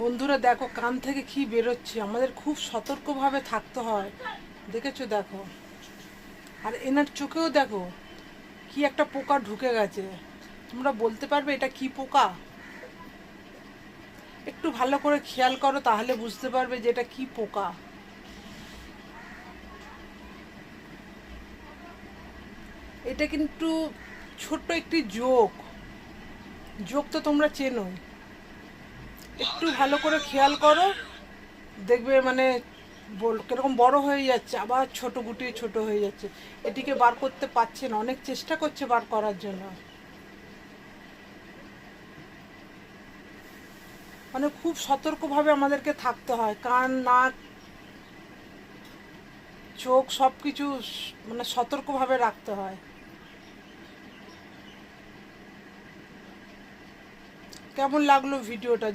বন্ধুরা দেখো কান থেকে কি বেরোচ্ছে, আমাদের খুব সতর্কভাবে থাকতে হয়। দেখেছো দেখো, আর এনার চোখেও দেখো কি একটা পোকা ঢুকে গেছে। তোমরা বলতে পারবে এটা কি পোকা? একটু ভালো করে খেয়াল করো, তাহলে বুঝতে পারবে যে এটা কি পোকা। এটা কিন্তু ছোট্ট একটি জোক। জোক তো তোমরা চেনোই। একটু ভালো করে খেয়াল করো, দেখবে মানে কিরকম বড় হয়ে যাচ্ছে, আবার ছোট গুটিয়ে ছোট হয়ে যাচ্ছে। এটিকে বার করতে পারছে না, অনেক চেষ্টা করছে বার করার জন্য। মানে খুব সতর্কভাবে আমাদেরকে থাকতে হয়, কান নাক চোখ সব কিছু মানে সতর্কভাবে রাখতে হয়। কেমন লাগলো ভিডিওটা?